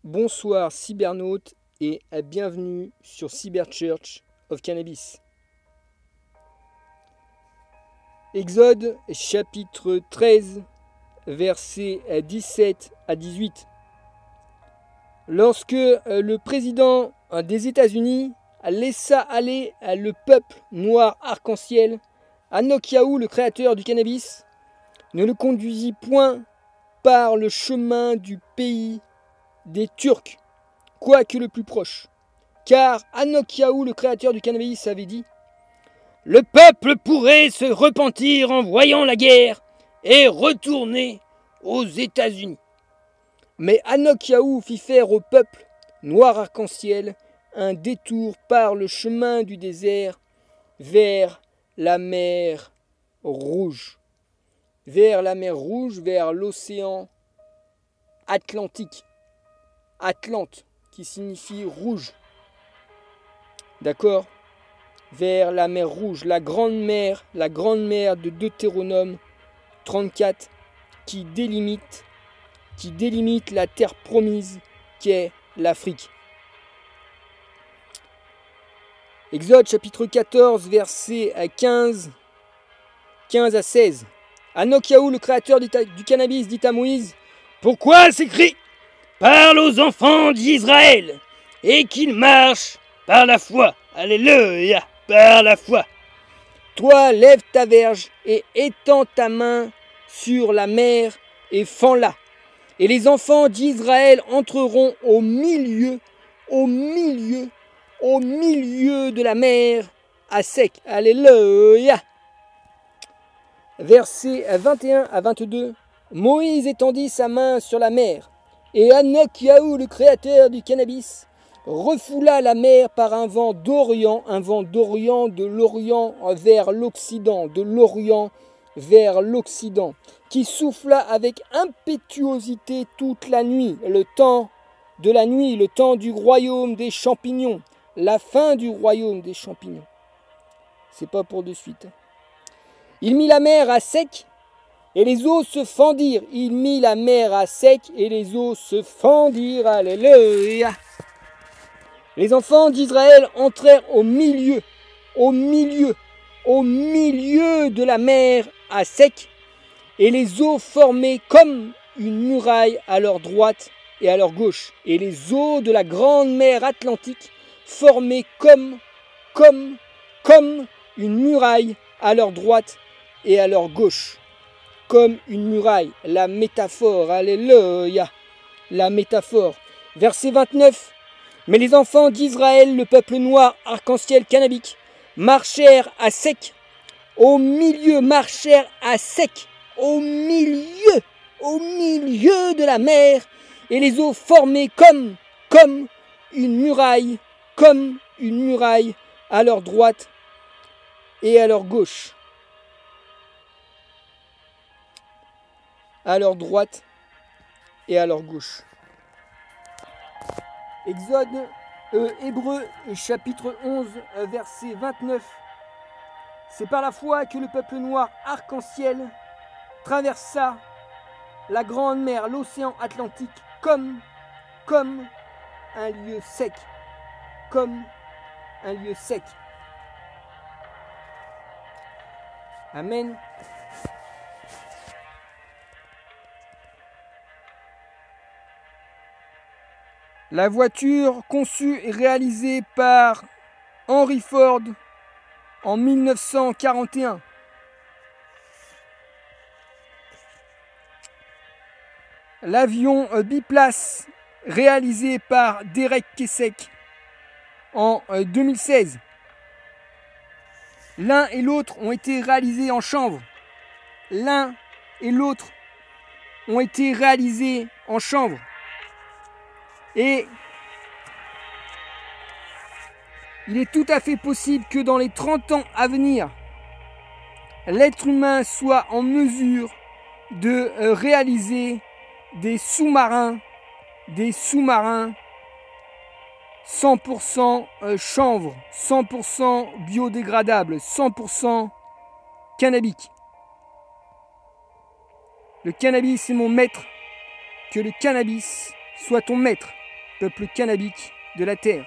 Bonsoir cybernautes et bienvenue sur Cyber Church of Cannabis. Exode chapitre 13, versets 17 à 18. Lorsque le président des États-Unis laissa aller le peuple noir arc-en-ciel, Enoch Yahou, le créateur du cannabis, ne le conduisit point par le chemin du pays des Turcs, quoique le plus proche. Car Enoch Yahou, le créateur du cannabis, avait dit: le peuple pourrait se repentir en voyant la guerre et retourner aux États-Unis. Mais Enoch Yahou fit faire au peuple noir arc-en-ciel un détour par le chemin du désert vers la mer Rouge. Vers la mer Rouge, vers l'océan Atlantique. Atlante, qui signifie rouge. D'accord? Vers la mer Rouge, la grande mer de Deutéronome 34, qui délimite la terre promise qu'est l'Afrique. Exode chapitre 14, versets 15 à 16. Enoch Yahou, le créateur du cannabis, dit à Moïse: pourquoi s'écrit: parle aux enfants d'Israël et qu'ils marchent par la foi. Alléluia, par la foi. Toi, lève ta verge et étends ta main sur la mer et fends-la. Et les enfants d'Israël entreront au milieu de la mer à sec. Alléluia. Versets 21 à 22. Moïse étendit sa main sur la mer, et Enoch Yahou, le créateur du cannabis, refoula la mer par un vent d'Orient de l'Orient vers l'Occident, qui souffla avec impétuosité toute la nuit, le temps du royaume des champignons, la fin du royaume des champignons. C'est pas pour de suite. Il mit la mer à sec, et les eaux se fendirent. Il mit la mer à sec, et les eaux se fendirent. Alléluia. Les enfants d'Israël entrèrent au milieu de la mer à sec, et les eaux formaient comme une muraille à leur droite et à leur gauche. Et les eaux de la grande mer Atlantique formaient comme une muraille à leur droite et à leur gauche. Comme une muraille, la métaphore, alléluia, la métaphore. Verset 29. Mais les enfants d'Israël, le peuple noir arc-en-ciel cannabique, marchèrent à sec, au milieu de la mer, et les eaux formaient comme une muraille à leur droite et à leur gauche. À leur droite et à leur gauche. Hébreux chapitre 11, verset 29. C'est par la foi que le peuple noir arc-en-ciel traversa la grande mer, l'océan Atlantique, comme un lieu sec. Amen. La voiture conçue et réalisée par Henry Ford en 1941. L'avion biplace réalisé par Derek Kessek en 2016. L'un et l'autre ont été réalisés en chanvre. Et il est tout à fait possible que dans les 30 ans à venir, l'être humain soit en mesure de réaliser des sous-marins 100% chanvre, 100% biodégradable, 100% cannabique. Le cannabis est mon maître, que le cannabis soit ton maître. peuple cannabique de la terre.